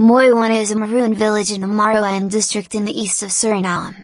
Moiwana is a maroon village in the Maroan district in the east of Suriname.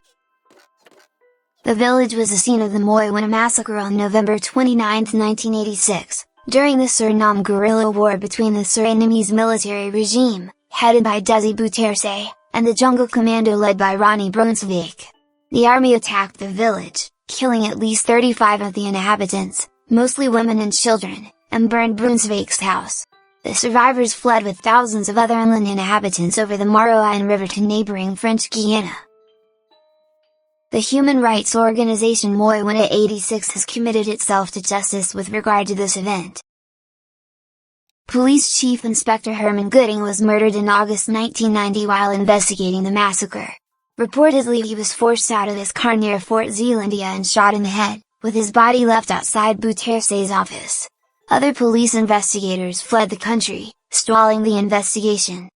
The village was the scene of the Moiwana massacre on November 29, 1986, during the Suriname guerrilla war between the Surinamese military regime, headed by Desi Bouterse, and the jungle commando led by Ronnie Brunswijk. The army attacked the village, killing at least 35 of the inhabitants, mostly women and children, and burned Brunswijk's house. The survivors fled with thousands of other inland inhabitants over the Maroan River to neighboring French Guiana. The human rights organization Moiwana 86 has committed itself to justice with regard to this event. Police Chief Inspector Herman Gooding was murdered in August 1990 while investigating the massacre. Reportedly he was forced out of his car near Fort Zeelandia and shot in the head, with his body left outside Bouterse's office. Other police investigators fled the country, stalling the investigation.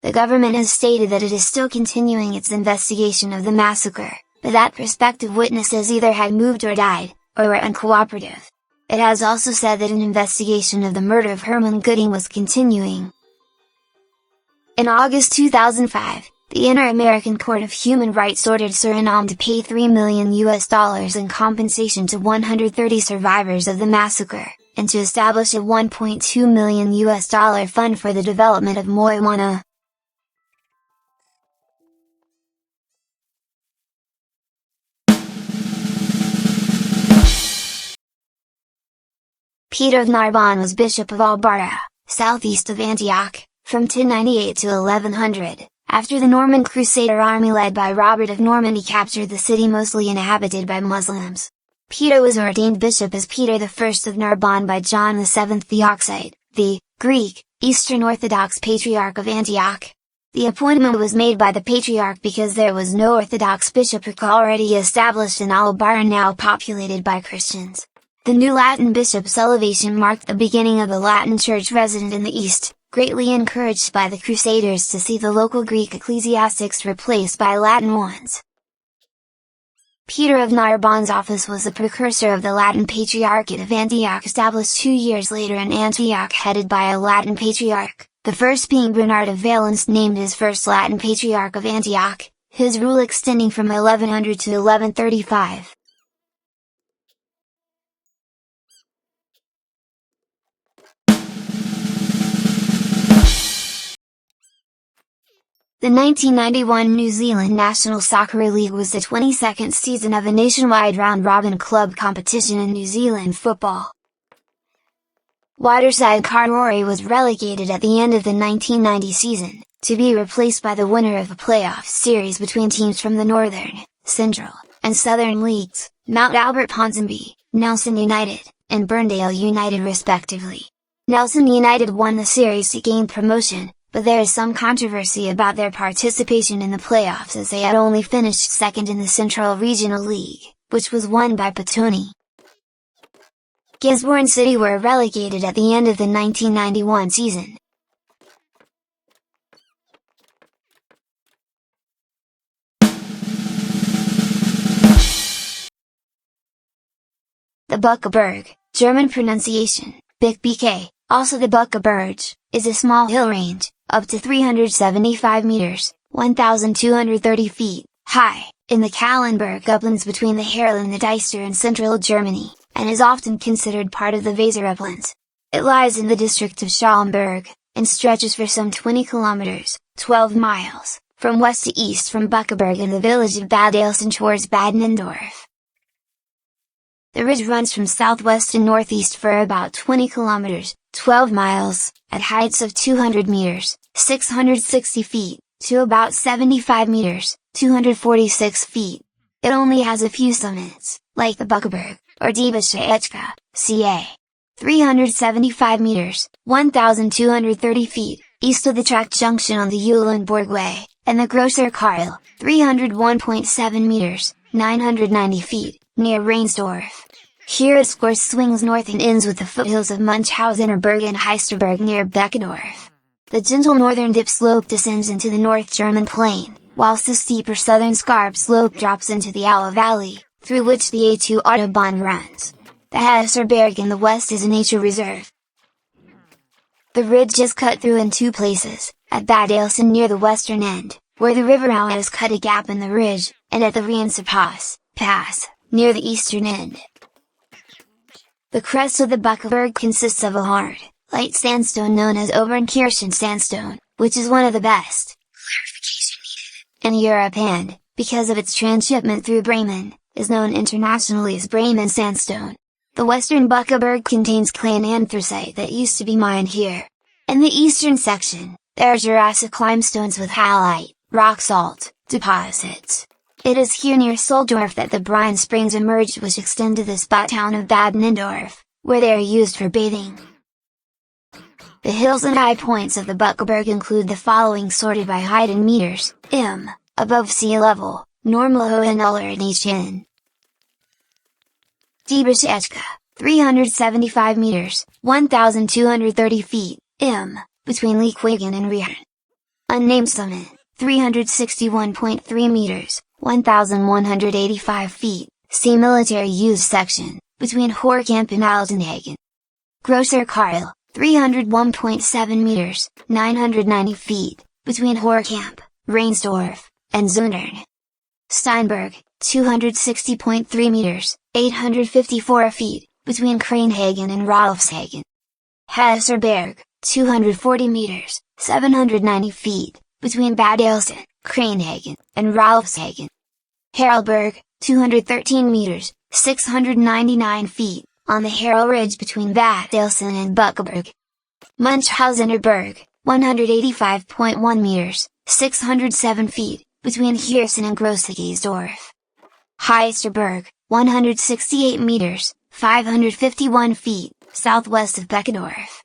The government has stated that it is still continuing its investigation of the massacre, but that prospective witnesses either had moved or died, or were uncooperative. It has also said that an investigation of the murder of Herman Gooding was continuing. In August 2005, the Inter-American Court of Human Rights ordered Suriname to pay $3 million in compensation to 130 survivors of the massacre, and to establish a $1.2 million fund for the development of Moiwana. Peter of Narbonne was Bishop of Albarra, southeast of Antioch, from 1098 to 1100. After the Norman Crusader army led by Robert of Normandy captured the city mostly inhabited by Muslims. Peter was ordained bishop as Peter I of Narbonne by John VII the Oxide, the Greek, Eastern Orthodox Patriarch of Antioch. The appointment was made by the Patriarch because there was no Orthodox bishopric already established in Albarra now populated by Christians. The new Latin bishop's elevation marked the beginning of the Latin Church resident in the East, greatly encouraged by the Crusaders to see the local Greek ecclesiastics replaced by Latin ones. Peter of Narbonne's office was the precursor of the Latin Patriarchate of Antioch established 2 years later in Antioch headed by a Latin Patriarch, the first being Bernard of Valence named as first Latin Patriarch of Antioch, his rule extending from 1100 to 1135. The 1991 New Zealand National Soccer League was the 22nd season of a nationwide round-robin club competition in New Zealand football. Waterside Karori was relegated at the end of the 1990 season, to be replaced by the winner of a playoff series between teams from the Northern, Central, and Southern Leagues, Mount Albert Ponsonby, Nelson United, and Burndale United respectively. Nelson United won the series to gain promotion, but there is some controversy about their participation in the playoffs as they had only finished second in the Central Regional League, which was won by Petone. Gisborne City were relegated at the end of the 1991 season. The Buckeberg, German pronunciation, Big BK, also the Buckeberg, is a small hill range, up to 375 meters, 1,230 feet, high, in the Kahlenberg uplands between the Harel and the Deister in central Germany, and is often considered part of the Weser uplands. It lies in the district of Schaumburg, and stretches for some 20 kilometers, 12 miles, from west to east from Buckeberg and the village of Bad Ailsen towards Bad Nendorf. The ridge runs from southwest to northeast for about 20 kilometers, 12 miles, at heights of 200 meters, 660 feet, to about 75 meters, 246 feet. It only has a few summits, like the Buckeberg, or Diebische Echka, ca. 375 meters, 1,230 feet, east of the track junction on the Eulenburg Way, and the Grosser Karl, 301.7 meters, 990 feet, near Reinsdorf. Here its course swings north and ends with the foothills of Munchausener Berg and Heisterberg near Beckendorf. The gentle northern dip slope descends into the North German plain, whilst the steeper southern scarp slope drops into the Aue Valley, through which the A2 Autobahn runs. The Heisterberg in the west is a nature reserve. The ridge is cut through in two places, at Bad Ailson near the western end, where the River Aue has cut a gap in the ridge, and at the Pass, near the eastern end. The crest of the Buckelberg consists of a hard, light sandstone known as Obernkirchen sandstone, which is one of the best in Europe and, because of its transshipment through Bremen, is known internationally as Bremen sandstone. The western Buckelberg contains clay and anthracite that used to be mined here. In the eastern section, there are Jurassic limestones with halite, rock salt, deposits. It is here near Soldorf that the brine springs emerged which extend to the spa town of Bad Nindorf, where they are used for bathing. The hills and high points of the Buckelberg include the following sorted by height in meters: above sea level, Normalohennuller in each in. Die Beschetschka, 375 meters, 1,230 feet, between Leekwagen and Rieren. Unnamed summit, 361.3 meters, 1,185 feet, see military use section, between Hoorkamp and Altenhagen. Grosser Karl, 301.7 meters, 990 feet, between Hoorkamp, Reinsdorf, and Zundern. Steinberg, 260.3 meters, 854 feet, between Kranhagen and Rolfshagen. Hesserberg, 240 meters, 790 feet, between Bad Ailson, Kranhagen, and Rolfshagen. Harelberg, 213 meters, 699 feet, on the Harel Ridge between Bad Ailson and Buckelberg. Munchhausener Berg, 185.1 meters, 607 feet, between Hirsen and Grossgeesdorf. Heisterberg, 168 meters, 551 feet, southwest of Beckendorf.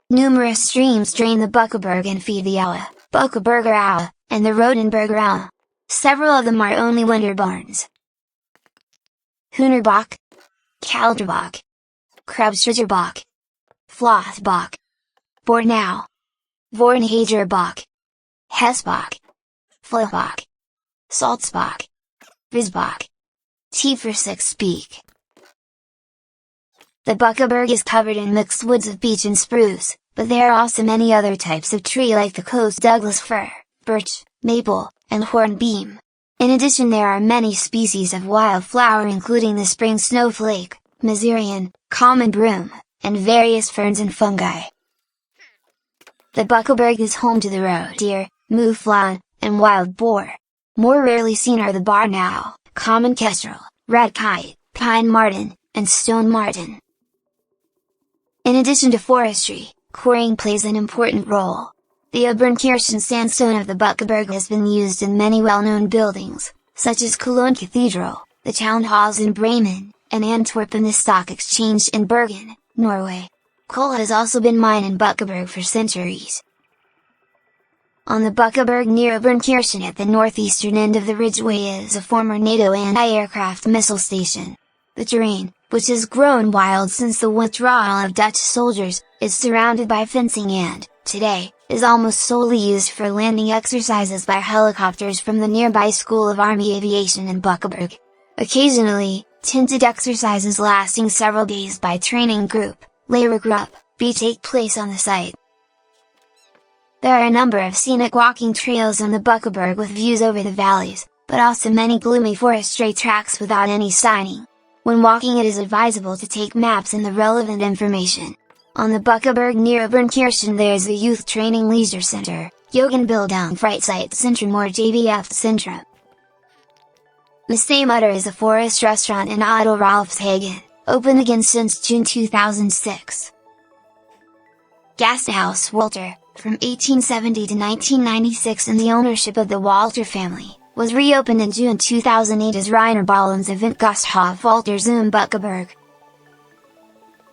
Numerous streams drain the Buckelberg and feed the Aue, Buckelberger Aue, and the Rodenberger Aue. Several of them are only winter barns. Hühnerbach, Kalderbach, Krebsschütterbach, Flothbach, Bornau, Vornhagerbach, Hessbach, Flohbach, Salzbach, Visbach, Tiefersich. The Buckelberg is covered in mixed woods of beech and spruce, but there are also many other types of tree like the coast Douglas fir, birch, maple, and hornbeam. In addition there are many species of wildflower including the spring snowflake, Miserian, common broom, and various ferns and fungi. The Buckelberg is home to the roe deer, mouflon, and wild boar. More rarely seen are the barn owl, common kestrel, red kite, pine marten, and stone marten. In addition to forestry, quarrying plays an important role. The Obernkirchen sandstone of the Buckelberg has been used in many well-known buildings, such as Cologne Cathedral, the town halls in Bremen, and Antwerp and the Stock Exchange in Bergen, Norway. Coal has also been mined in Buckelberg for centuries. On the Buckelberg near Obernkirchen at the northeastern end of the ridgeway is a former NATO anti-aircraft missile station. The terrain, which has grown wild since the withdrawal of Dutch soldiers, is surrounded by fencing and, today, is almost solely used for landing exercises by helicopters from the nearby School of Army Aviation in Buckelberg. Occasionally, tented exercises lasting several days by training group, Lehrergruppe, take place on the site. There are a number of scenic walking trails on the Buckelberg with views over the valleys, but also many gloomy forestry tracks without any signing. When walking it is advisable to take maps and the relevant information. On the Buckelberg near Obernkirchen there is a youth training leisure center, Jugendbildung Freizeitzentrum or JBF Centrum. Mutter is a forest restaurant in Idle Rolfshagen, open again since June 2006. Gasthaus Walter, from 1870 to 1996 in the ownership of the Walter family, was reopened in June 2008 as Rainer Ballens Event Gasthof Walter zum Buckelberg.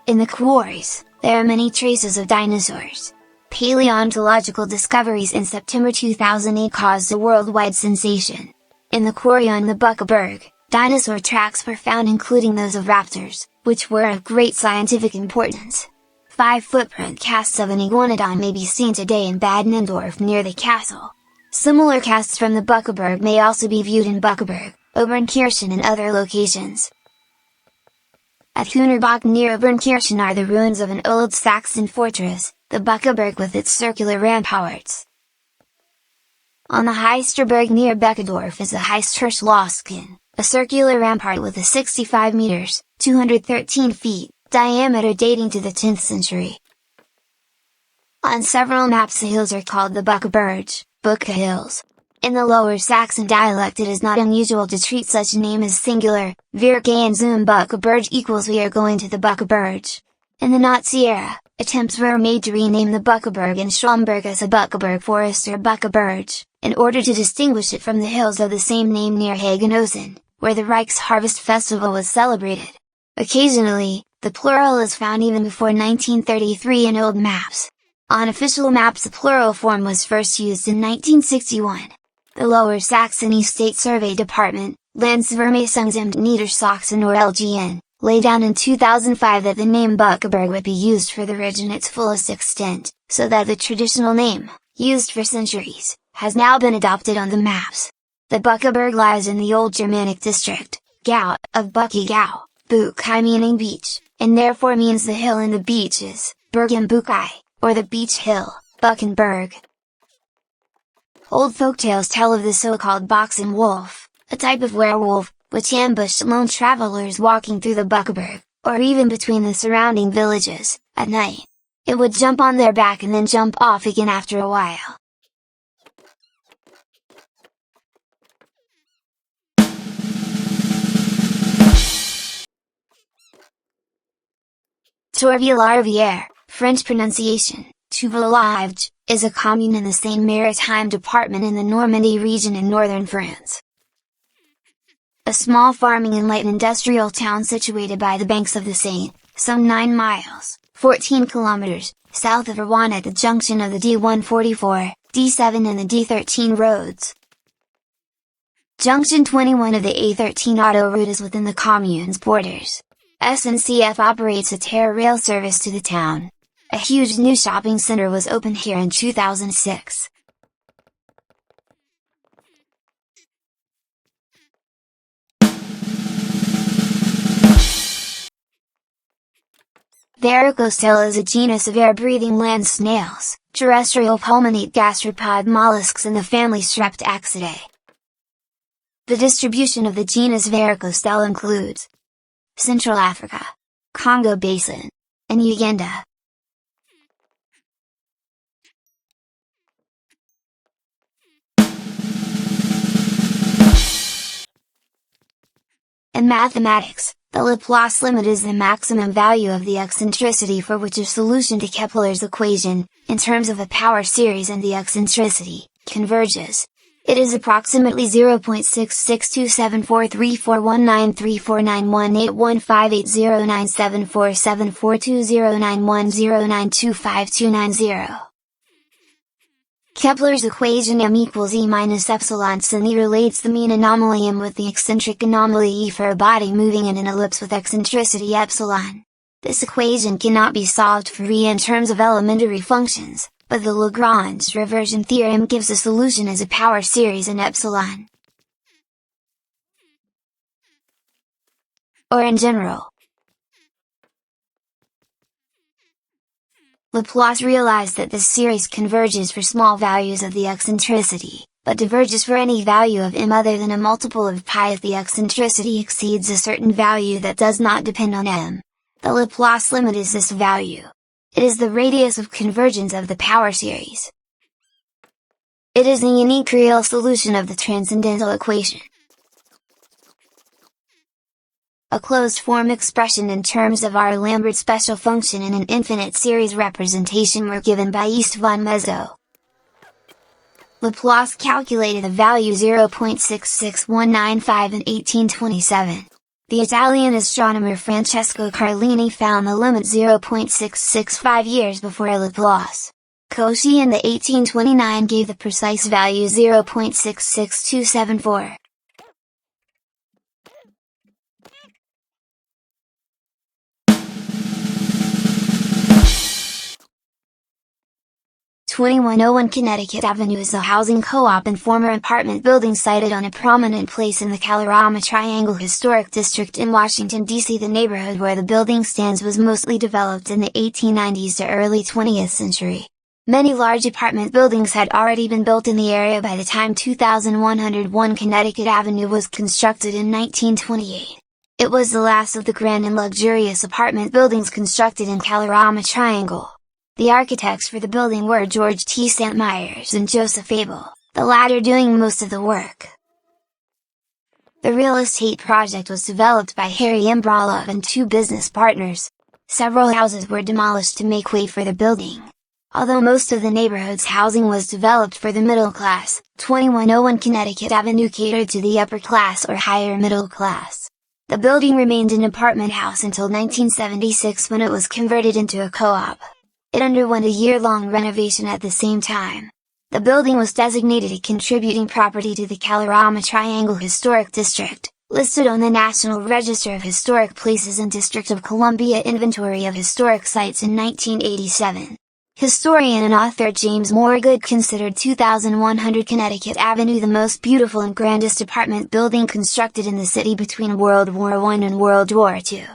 In the quarries, there are many traces of dinosaurs. Paleontological discoveries in September 2008 caused a worldwide sensation. In the quarry on the Buckelberg, dinosaur tracks were found including those of raptors, which were of great scientific importance. 5 footprint casts of an iguanodon may be seen today in Bad Nindorf near the castle. Similar casts from the Buckelberg may also be viewed in Buckelberg, Obernkirchen and other locations. At Hunerbach near Obernkirchen are the ruins of an old Saxon fortress, the Buckeberg with its circular ramparts. On the Heisterberg near Beckendorf is the Heisterschlossken, a circular rampart with a 65 meters, 213 feet, diameter dating to the 10th century. On several maps the hills are called the Buckeberg, Bucke Hills. In the Lower Saxon dialect it is not unusual to treat such a name as singular, Wir gehen zum Buckeberg equals we are going to the Buckeberg. In the Nazi era, attempts were made to rename the Buckeberg and Schomberg as a Buckeberg Forest or Buckeberg, in order to distinguish it from the hills of the same name near Hagenosen, where the Reichsharvest Festival was celebrated. Occasionally, the plural is found even before 1933 in old maps. On official maps the plural form was first used in 1961. The Lower Saxony State Survey Department, Landsvermessungsamt Niedersachsen or LGN, laid down in 2005 that the name Buckeberg would be used for the ridge in its fullest extent, so that the traditional name, used for centuries, has now been adopted on the maps. The Buckeberg lies in the Old Germanic district, Gau, of Buckigau, Buchai meaning beach, and therefore means the hill and the beaches, Bergen Buchai, or the beach hill, Buckenberg. Old folktales tell of the so-called Boxen wolf, a type of werewolf, which ambushed lone travelers walking through the Buckeberg, or even between the surrounding villages, at night. It would jump on their back and then jump off again after a while. Tourville-Larvière, French pronunciation, Tourville-Larvière, is a commune in the Seine-Maritime department in the Normandy region in northern France. A small farming and light industrial town situated by the banks of the Seine, some 9 miles, 14 kilometers, south of Rouen at the junction of the D144, D7 and the D13 roads. Junction 21 of the A13 auto route is within the commune's borders. SNCF operates a TER rail service to the town. A huge new shopping center was opened here in 2006. Varicocele is a genus of air-breathing land snails, terrestrial pulmonate gastropod mollusks in the family Streptaxidae. The distribution of the genus Varicocele includes Central Africa, Congo Basin, and Uganda. In mathematics, the Laplace limit is the maximum value of the eccentricity for which a solution to Kepler's equation, in terms of a power series and the eccentricity, converges. It is approximately 0.6624341934918158097474209109259290. Kepler's equation m equals E minus epsilon sin E relates the mean anomaly m with the eccentric anomaly E for a body moving in an ellipse with eccentricity epsilon. This equation cannot be solved for E in terms of elementary functions, but the Lagrange reversion theorem gives a solution as a power series in epsilon. Or in general. Laplace realized that this series converges for small values of the eccentricity, but diverges for any value of m other than a multiple of pi if the eccentricity exceeds a certain value that does not depend on m. The Laplace limit is this value. It is the radius of convergence of the power series. It is the unique real solution of the transcendental equation. A closed-form expression in terms of our Lambert special function and an infinite series representation were given by East von Mezzo. Laplace calculated the value 0.66195 in 1827. The Italian astronomer Francesco Carlini found the limit 0.665 years before Laplace. Cauchy in the 1829 gave the precise value 0.66274. 2101 Connecticut Avenue is a housing co-op and former apartment building sited on a prominent place in the Kalorama Triangle Historic District in Washington, D.C. The neighborhood where the building stands was mostly developed in the 1890s to early 20th century. Many large apartment buildings had already been built in the area by the time 2101 Connecticut Avenue was constructed in 1928. It was the last of the grand and luxurious apartment buildings constructed in Kalorama Triangle. The architects for the building were George T. St. Myers and Joseph Abel, the latter doing most of the work. The real estate project was developed by Harry M. Broloff and two business partners. Several houses were demolished to make way for the building. Although most of the neighborhood's housing was developed for the middle class, 2101 Connecticut Avenue catered to the upper class or higher middle class. The building remained an apartment house until 1976 when it was converted into a co-op. It underwent a year-long renovation at the same time. The building was designated a contributing property to the Kalorama Triangle Historic District, listed on the National Register of Historic Places and District of Columbia Inventory of Historic Sites in 1987. Historian and author James Morgood considered 2100 Connecticut Avenue the most beautiful and grandest apartment building constructed in the city between World War I and World War II.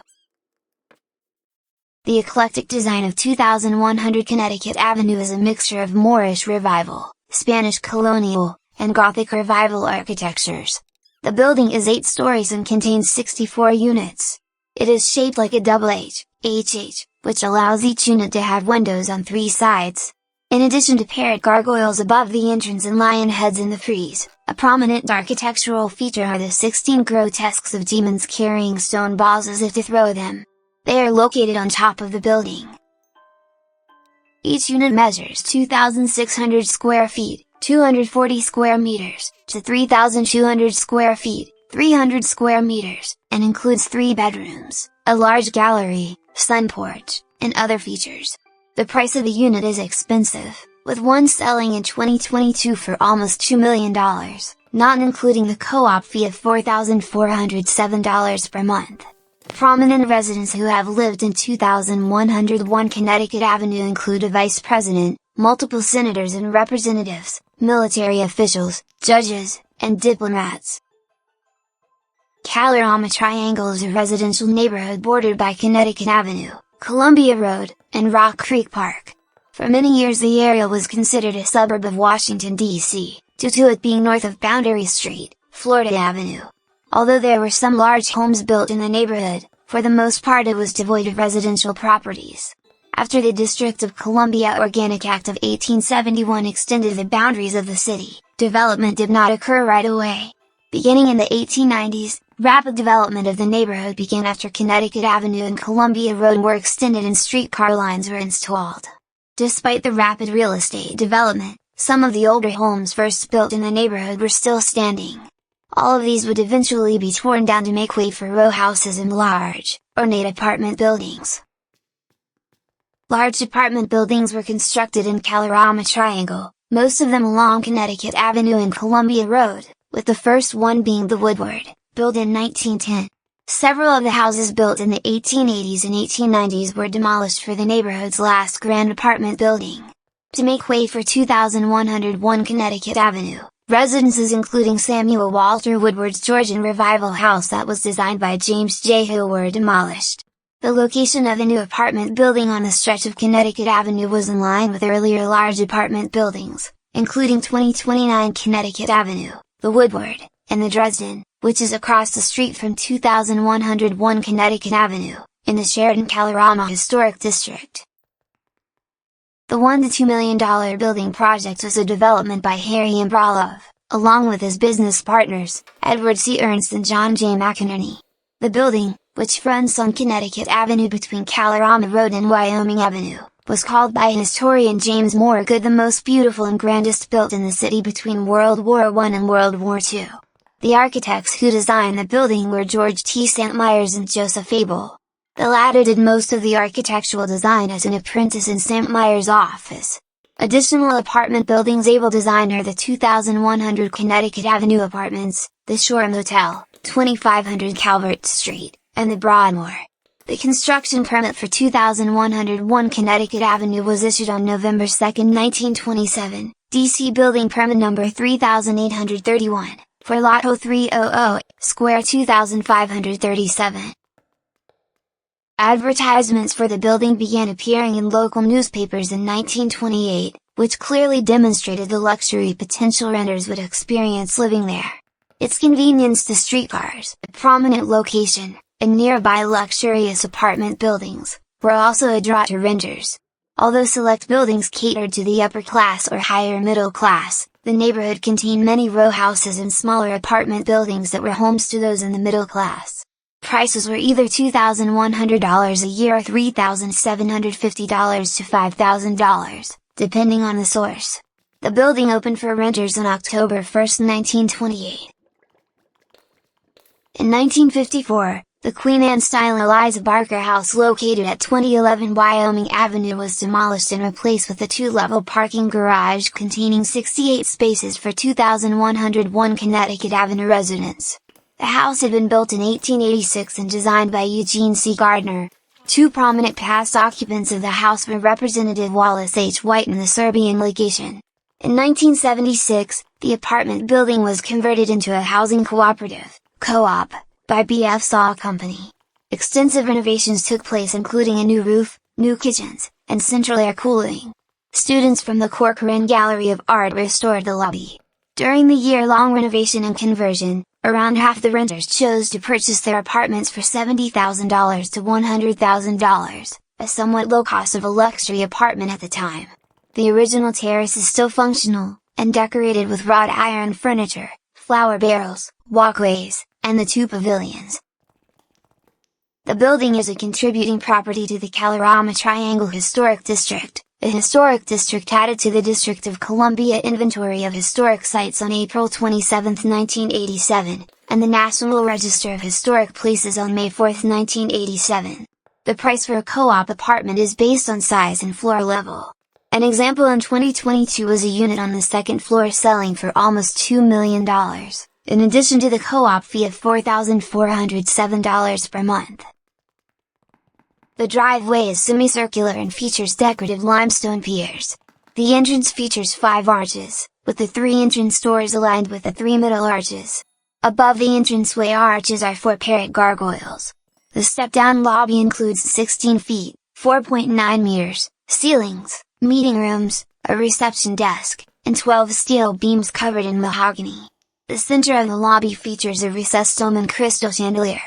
The eclectic design of 2100 Connecticut Avenue is a mixture of Moorish Revival, Spanish Colonial, and Gothic Revival architectures. The building is 8 stories and contains 64 units. It is shaped like a double HH, which allows each unit to have windows on 3 sides. In addition to parrot gargoyles above the entrance and lion heads in the frieze, a prominent architectural feature are the 16 grotesques of demons carrying stone balls as if to throw them. They are located on top of the building. Each unit measures 2,600 square feet, 240 square meters, to 3,200 square feet, 300 square meters, and includes 3 bedrooms, a large gallery, sun porch, and other features. The price of a unit is expensive, with one selling in 2022 for almost $2 million, not including the co-op fee of $4,407 per month. Prominent residents who have lived in 2101 Connecticut Avenue include a vice president, multiple senators and representatives, military officials, judges, and diplomats. Kalorama Triangle is a residential neighborhood bordered by Connecticut Avenue, Columbia Road, and Rock Creek Park. For many years the area was considered a suburb of Washington, D.C., due to it being north of Boundary Street, Florida Avenue. Although there were some large homes built in the neighborhood, for the most part it was devoid of residential properties. After the District of Columbia Organic Act of 1871 extended the boundaries of the city, development did not occur right away. Beginning in the 1890s, rapid development of the neighborhood began after Connecticut Avenue and Columbia Road were extended and streetcar lines were installed. Despite the rapid real estate development, some of the older homes first built in the neighborhood were still standing. All of these would eventually be torn down to make way for row houses and large, ornate apartment buildings. Large apartment buildings were constructed in Kalorama Triangle, most of them along Connecticut Avenue and Columbia Road, with the first one being the Woodward, built in 1910. Several of the houses built in the 1880s and 1890s were demolished for the neighborhood's last grand apartment building. To make way for 2101 Connecticut Avenue, residences including Samuel Walter Woodward's Georgian Revival house that was designed by James J. Hill were demolished. The location of the new apartment building on the stretch of Connecticut Avenue was in line with earlier large apartment buildings, including 2029 Connecticut Avenue, the Woodward, and the Dresden, which is across the street from 2101 Connecticut Avenue, in the Sheridan-Kalorama Historic District. The $1 to $2 million building project was a development by Harry M. Broloff, along with his business partners, Edward C. Ernst and John J. McInerney. The building, which fronts on Connecticut Avenue between Kalorama Road and Wyoming Avenue, was called by historian James Morgood the most beautiful and grandest built in the city between World War I and World War II. The architects who designed the building were George T. St. Myers and Joseph Abel. The latter did most of the architectural design as an apprentice in St. Myers' office. Additional apartment buildings Abel designed are the 2100 Connecticut Avenue Apartments, the Shore Motel, 2500 Calvert Street, and the Broadmoor. The construction permit for 2101 Connecticut Avenue was issued on November 2, 1927, DC Building Permit number 3831, for Lot 0300, Square 2537. Advertisements for the building began appearing in local newspapers in 1928, which clearly demonstrated the luxury potential renters would experience living there. Its convenience to streetcars, a prominent location, and nearby luxurious apartment buildings, were also a draw to renters. Although select buildings catered to the upper class or higher middle class, the neighborhood contained many row houses and smaller apartment buildings that were homes to those in the middle class. Prices were either $2,100 a year or $3,750 to $5,000, depending on the source. The building opened for renters on October 1, 1928. In 1954, the Queen Anne-style Eliza Barker House located at 2011 Wyoming Avenue was demolished and replaced with a two-level parking garage containing 68 spaces for 2101 Connecticut Avenue residents. The house had been built in 1886 and designed by Eugene C. Gardner. Two prominent past occupants of the house were Representative Wallace H. White and the Serbian legation. In 1976, the apartment building was converted into a housing cooperative, co-op, by B.F. Saw Company. Extensive renovations took place including a new roof, new kitchens, and central air cooling. Students from the Corcoran Gallery of Art restored the lobby. During the year-long renovation and conversion, around half the renters chose to purchase their apartments for $70,000 to $100,000, a somewhat low cost of a luxury apartment at the time. The original terrace is still functional, and decorated with wrought iron furniture, flower barrels, walkways, and the two pavilions. The building is a contributing property to the Kalorama Triangle Historic District, a historic district added to the District of Columbia Inventory of Historic Sites on April 27, 1987, and the National Register of Historic Places on May 4, 1987. The price for a co-op apartment is based on size and floor level. An example in 2022 was a unit on the second floor selling for almost $2 million. In addition to the co-op fee of $4,407 per month. The driveway is semicircular and features decorative limestone piers. The entrance features 5 arches, with the 3 entrance doors aligned with the 3 middle arches. Above the entranceway arches are 4 parrot gargoyles. The step-down lobby includes 16 feet, 4.9 meters, ceilings, meeting rooms, a reception desk, and 12 steel beams covered in mahogany. The center of the lobby features a recessed dome and crystal chandelier.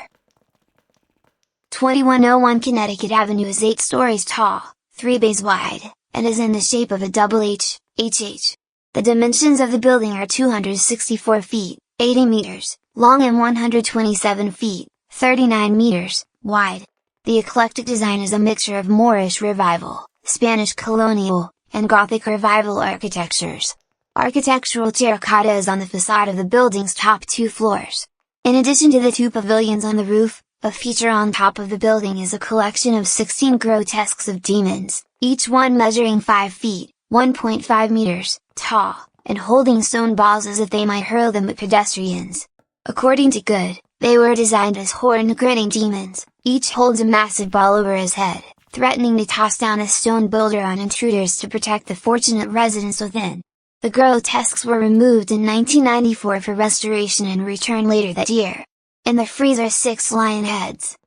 2101 Connecticut Avenue is 8 stories tall, 3 bays wide, and is in the shape of a double H, HH. The dimensions of the building are 264 feet, 80 meters, long and 127 feet, 39 meters, wide. The eclectic design is a mixture of Moorish Revival, Spanish Colonial, and Gothic Revival architectures. Architectural terracotta is on the facade of the building's top 2 floors. In addition to the 2 pavilions on the roof, a feature on top of the building is a collection of 16 grotesques of demons, each one measuring 5 feet, 1.5 meters, tall, and holding stone balls as if they might hurl them at pedestrians. According to Good, they were designed as horned grinning demons, each holds a massive ball over his head, threatening to toss down a stone boulder on intruders to protect the fortunate residents within. The grotesques were removed in 1994 for restoration and returned later that year. In the frieze are 6 lion heads.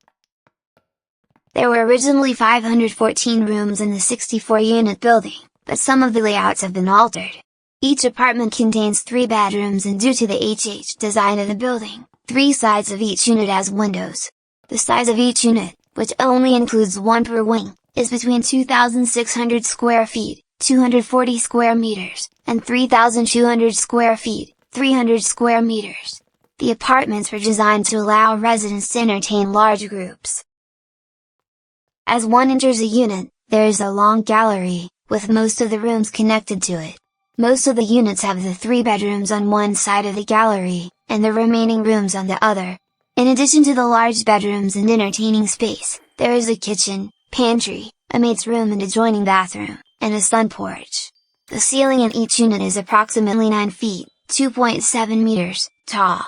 There were originally 514 rooms in the 64-unit building, but some of the layouts have been altered. Each apartment contains 3 bedrooms and due to the HH design of the building, 3 sides of each unit has windows. The size of each unit, which only includes 1 per wing, is between 2,600 square feet, 240 square meters, and 3,200 square feet, 300 square meters. The apartments were designed to allow residents to entertain large groups. As one enters a unit, there is a long gallery, with most of the rooms connected to it. Most of the units have the 3 bedrooms on one side of the gallery, and the remaining rooms on the other. In addition to the large bedrooms and entertaining space, there is a kitchen, pantry, a maid's room and adjoining bathroom, and a sun porch. The ceiling in each unit is approximately 9 feet, 2.7 meters, tall.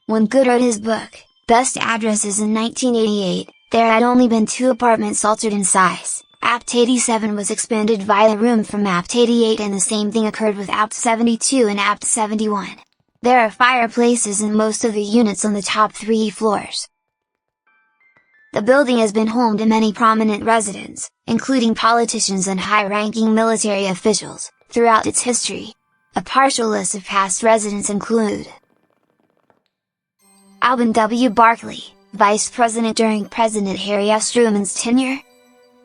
When Good wrote his book, Best Addresses in 1988, There had only been 2 apartments altered in size. Apt 87 was expanded via a room from Apt 88, and the same thing occurred with Apt 72 and Apt 71. There are fireplaces in most of the units on the top 3 floors. The building has been home to many prominent residents, including politicians and high-ranking military officials, throughout its history. A partial list of past residents include Alban W. Barkley, Vice President during President Harry S. Truman's tenure.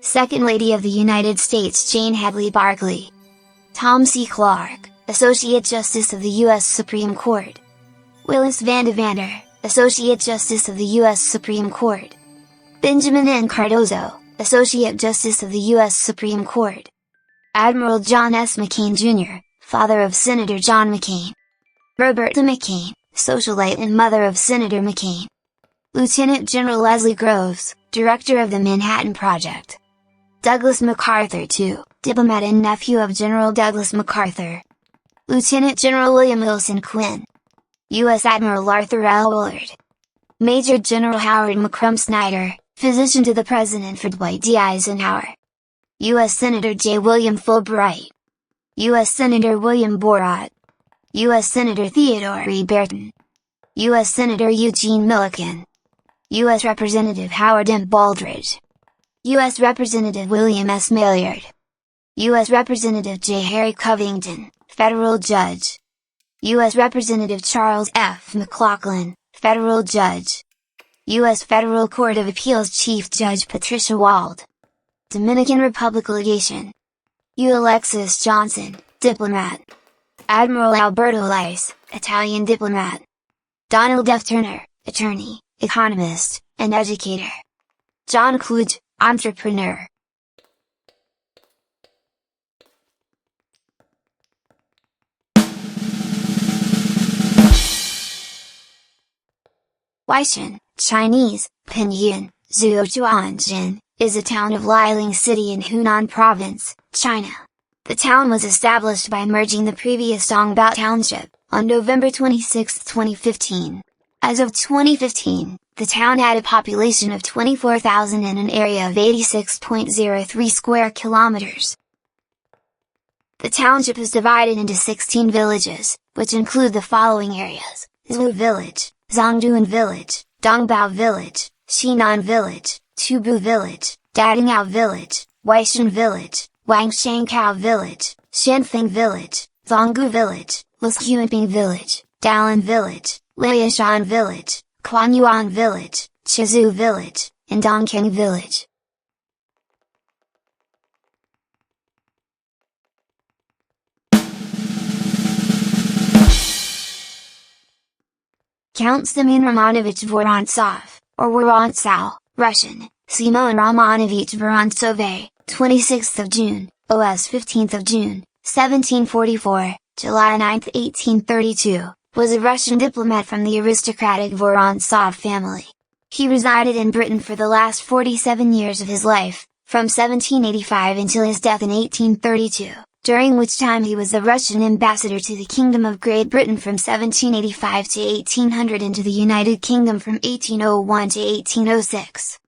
Second Lady of the United States Jane Hadley Barkley. Tom C. Clark, Associate Justice of the U.S. Supreme Court. Willis Van de Vander, Associate Justice of the U.S. Supreme Court. Benjamin N. Cardozo, Associate Justice of the U.S. Supreme Court. Admiral John S. McCain Jr., father of Senator John McCain. Roberta McCain, socialite and mother of Senator McCain. Lieutenant General Leslie Groves, Director of the Manhattan Project. Douglas MacArthur II, diplomat and nephew of General Douglas MacArthur. Lieutenant General William Wilson Quinn. U.S. Admiral Arthur L. Willard. Major General Howard McCrum Snyder, physician to the President for Dwight D. Eisenhower. U.S. Senator J. William Fulbright. U.S. Senator William Borat. U.S. Senator Theodore E. Burton. U.S. Senator Eugene Milliken. U.S. Representative Howard M. Baldridge. U.S. Representative William S. Maillard. U.S. Representative J. Harry Covington, Federal Judge. U.S. Representative Charles F. McLaughlin, Federal Judge. U.S. Federal Court of Appeals Chief Judge Patricia Wald. Dominican Republic Legation. U. Alexis Johnson, Diplomat. Admiral Alberto Lice, Italian Diplomat. Donald F. Turner, Attorney, Economist, and Educator. John Kluge, Entrepreneur. Weishan, Chinese, Pinyin, Zhuochuanjin, is a town of Liling City in Hunan Province, China. The town was established by merging the previous Dongbao Township, on November 26, 2015. As of 2015, the town had a population of 24,000 and an area of 86.03 square kilometers. The township is divided into 16 villages, which include the following areas: Zhu Village, Zhongduan Village, Dongbao Village, Xinan Village, Tubu Village, Dadingao Village, Weishan Village, Wangshankao Village, Shanfeng Village, Zonggu Village, Lushuanping Village, Dalian Village, Liaishan Village, Quanyuan Village, Chizhou Village, and Dongqing Village. Count Semyon Romanovich Vorontsov, or Vorontsov, Russian, Semyon Romanovich Vorontsov, 26th of June, OS 15th of June, 1744, July 9, 1832, was a Russian diplomat from the aristocratic Vorontsov family. He resided in Britain for the last 47 years of his life, from 1785 until his death in 1832. During which time he was the Russian ambassador to the Kingdom of Great Britain from 1785 to 1800 and to the United Kingdom from 1801 to 1806.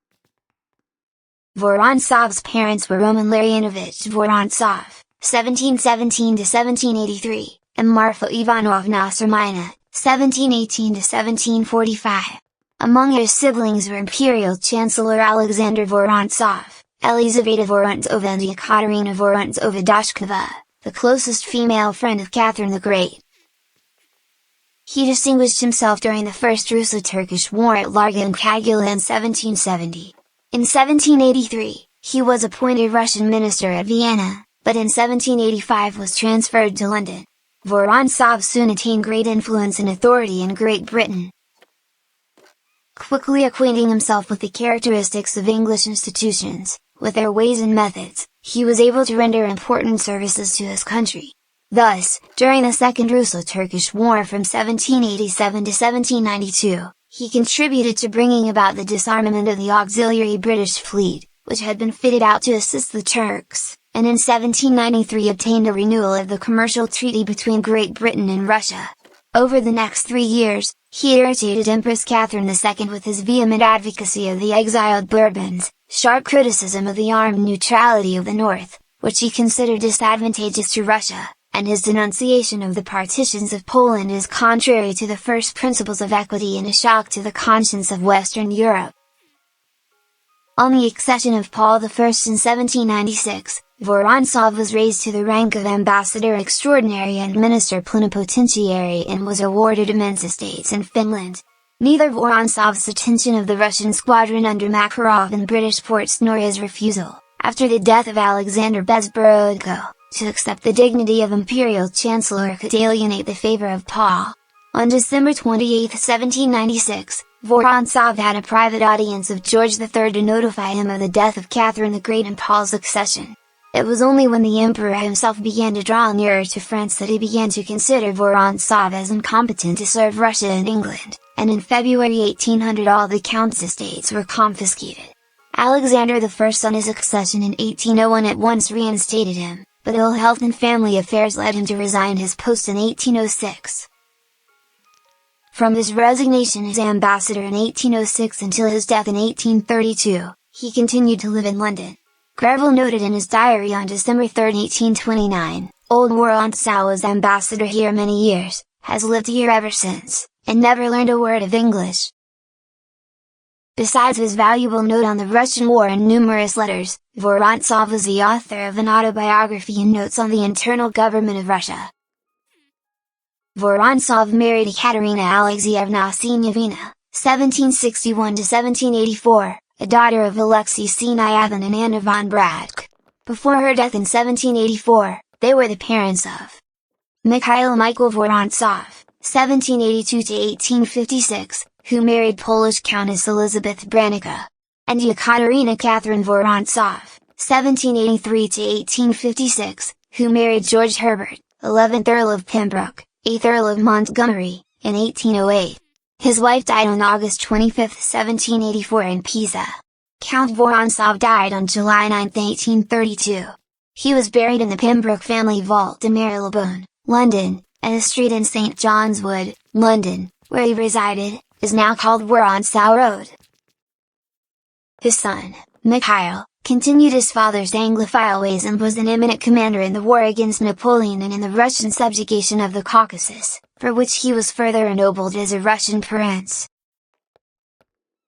Vorontsov's parents were Roman Larionovich Vorontsov, 1717 to 1783, and Marfa Ivanovna Sermina, 1718 to 1745. Among her siblings were Imperial Chancellor Alexander Vorontsov, Elizaveta Vorontsova and Yekaterina Vorontsova Dashkova, the closest female friend of Catherine the Great. He distinguished himself during the First Russo-Turkish War at Larga and Kagula in 1770. In 1783, he was appointed Russian minister at Vienna, but in 1785 was transferred to London. Vorontsov soon attained great influence and authority in Great Britain. Quickly acquainting himself with the characteristics of English institutions, with their ways and methods, he was able to render important services to his country. Thus, during the Second Russo-Turkish War from 1787 to 1792, he contributed to bringing about the disarmament of the auxiliary British fleet, which had been fitted out to assist the Turks, and in 1793 obtained a renewal of the commercial treaty between Great Britain and Russia. Over the next 3 years, He irritated Empress Catherine II with his vehement advocacy of the exiled Bourbons, sharp criticism of the armed neutrality of the North, which he considered disadvantageous to Russia, and his denunciation of the partitions of Poland as contrary to the first principles of equity and a shock to the conscience of Western Europe. On the accession of Paul I in 1796, Vorontsov was raised to the rank of Ambassador Extraordinary and Minister Plenipotentiary and was awarded immense estates in Finland. Neither Vorontsov's attention of the Russian squadron under Makarov in British ports nor his refusal, after the death of Alexander Bezborodko, to accept the dignity of Imperial Chancellor could alienate the favor of Paul. On December 28, 1796, Vorontsov had a private audience of George III to notify him of the death of Catherine the Great and Paul's accession. It was only when the Emperor himself began to draw nearer to France that he began to consider Vorontsov as incompetent to serve Russia and England, and in February 1800 all the Count's estates were confiscated. Alexander I on his accession in 1801 at once reinstated him, but ill health and family affairs led him to resign his post in 1806. From his resignation as ambassador in 1806 until his death in 1832, he continued to live in London. Greville noted in his diary on December 3, 1829, "Old Vorontsov was ambassador here many years, has lived here ever since, and never learned a word of English." Besides his valuable note on the Russian war and numerous letters, Vorontsov was the author of an autobiography and notes on the internal government of Russia. Vorontsov married Ekaterina Alexeyevna Sinyavina, 1761–1784, a daughter of Alexei Sinyavin and Anna von Bradk. Before her death in 1784, they were the parents of Mikhail Michael Vorontsov, 1782–1856, who married Polish Countess Elizabeth Branicka, and Yekaterina Catherine Vorontsov, 1783–1856, who married George Herbert, 11th Earl of Pembroke, 8th Earl of Montgomery, in 1808. His wife died on August 25, 1784 in Pisa. Count Vorontsov died on July 9, 1832. He was buried in the Pembroke family vault in Marylebone, London, and a street in St. John's Wood, London, where he resided, is now called Vorontsov Road. His son, Mikhail, continued his father's Anglophile ways and was an eminent commander in the war against Napoleon and in the Russian subjugation of the Caucasus, for which he was further ennobled as a Russian prince.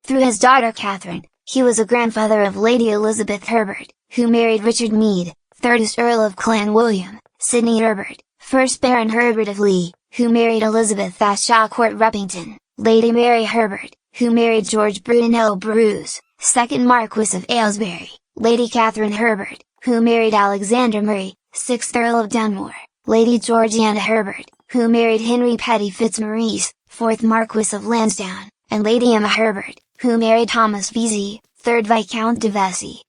Through his daughter Catherine, he was a grandfather of Lady Elizabeth Herbert, who married Richard Meade, 3rd Earl of Clanwilliam, Sidney Herbert, 1st Baron Herbert of Lee, who married Elizabeth Ashcourt Ruppington, Lady Mary Herbert, who married George Brudenell Bruce, 2nd Marquess of Aylesbury, Lady Catherine Herbert, who married Alexander Murray, 6th Earl of Dunmore, Lady Georgiana Herbert, who married Henry Petty Fitzmaurice, 4th Marquess of Lansdowne, and Lady Emma Herbert, who married Thomas Vesey, 3rd Viscount de Vesey.